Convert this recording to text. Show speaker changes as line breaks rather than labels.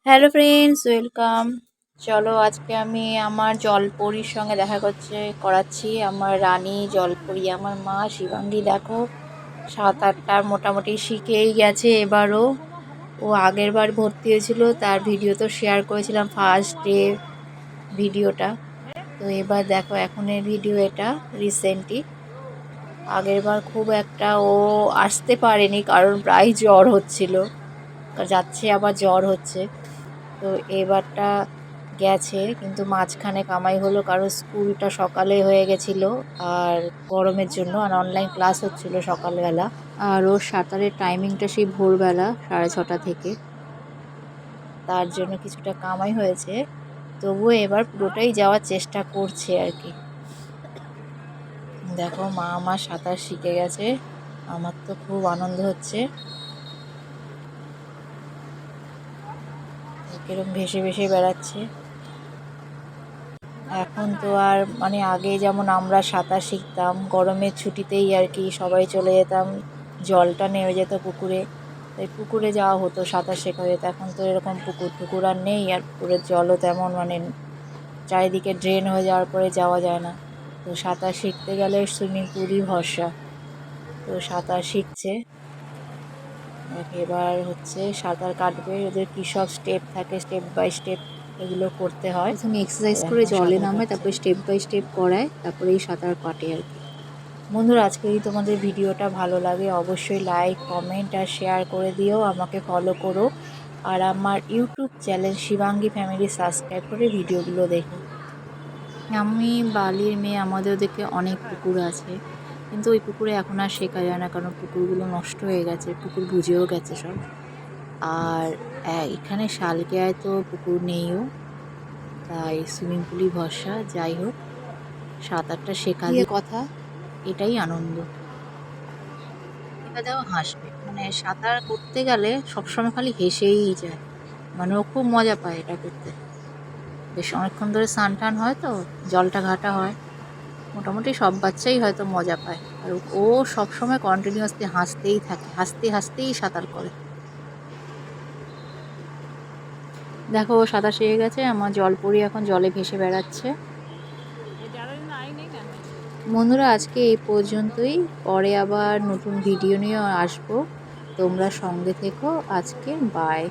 Hello friends, welcome. চলো আজকে আমি আমার জলপরীর সঙ্গে দেখা করাচ্ছি আমার রানী জলপরী, আমার মা শিবাঙ্গী। দেখো, 7-8টা মোটামুটি শিখেই গেছে এবারও। ও আগের বার ভর্তি হয়েছিল, তার ভিডিও তো শেয়ার করেছিলাম ফার্স্ট ডে ভিডিওটা। তো এবার দেখো এখনের ভিডিও, এটা রিসেন্টলি। আগের বার খুব একটা ও আসতে পারেনি, কারণ প্রায় জ্বর হচ্ছিল, যাচ্ছে আবার জ্বর হচ্ছে। তো এবারটা গেছে, কিন্তু মাঝখানে কামাই হলো, কারণ স্কুলটা সকালে হয়ে গেছিলো আর গরমের জন্য, আর অনলাইন ক্লাস হচ্ছিল সকালবেলা। আর ওর সাঁতারের টাইমিংটা সেই ভোরবেলা 6:30 থেকে, তার জন্য কিছুটা কামাই হয়েছে। তবুও এবার পুরোটাই যাওয়ার চেষ্টা করছে আর কি। দেখো, মা আমার সাঁতার শিখে গেছে, আমার তো খুব আনন্দ হচ্ছে। কিরম ভেসে ভেসে বেড়াচ্ছে। এখন তো আর আগে যেমন আমরা সাঁতার শিখতাম গরমের ছুটিতেই আর কি, সবাই চলে যেতাম, জলটা নেমে যেত পুকুরে, তাই পুকুরে যাওয়া হতো, সাঁতার শেখা যেত। এখন তো এরকম পুকুর টুকুর আর নেই, আর পুকুরের জলও তেমন চারিদিকে ড্রেন হয়ে যাওয়ার পরে যাওয়া যায় না। তো সাঁতার শিখতে গেলে সুইমিং পুলই ভরসা। তো সাঁতার শিখছে, এবার হচ্ছে সাঁতার কাটবে। ওদের কী সব স্টেপ থাকে, স্টেপ বাই স্টেপ এগুলো করতে হয়। প্রথমে এক্সারসাইজ করে জলে নামায়, তারপরে স্টেপ বাই স্টেপ করায়, তারপরে এই সাঁতার কাটে আর কি। বন্ধুরা, আজকে যদি তোমাদের ভিডিওটা ভালো লাগে অবশ্যই লাইক, কমেন্ট আর শেয়ার করে দিও, আমাকে ফলো করো, আর আমার YouTube channel Shivangi family subscribe করে ভিডিওগুলো দেখো। আমি বালির মেয়ে, আমাদের ওদিকে অনেক পুকুর আছে, কিন্তু ওই পুকুরে এখন আর শেখা যায় না, কারণ পুকুরগুলো নষ্ট হয়ে গেছে, পুকুর বুঝেও গেছে সব। আর এখানে শালকেয়ায় তো পুকুর নেইও, তাই সুইমিং পুলই ভরসা। যাই হোক, সাঁতারটা শেখা দিয়ে কথা, এটাই আনন্দ। এবার দেখো হাসবে, সাঁতার করতে গেলে সবসময় খালি হেসেই যায়, ও খুব মজা পায় এটা করতে। বেশ অনেকক্ষণ ধরে স্নান টান হয়, তো জলটা ঘাটা হয়, মোটামুটি সব বাচ্চাই হয়তো মজা পায়। আর ও সবসময় কন্টিনিউয়াসলি হাসতেই থাকে, হাসতে হাসতেই সাঁতার করে। দেখো, ও সাঁতার শিখে গেছে, আমার জলপরি এখন জলে ভেসে বেড়াচ্ছে। বন্ধুরা, আজকে এই পর্যন্তই, পরে আবার নতুন ভিডিও নিয়ে আসবো, তোমরা সঙ্গে থেকো। আজকে বাই।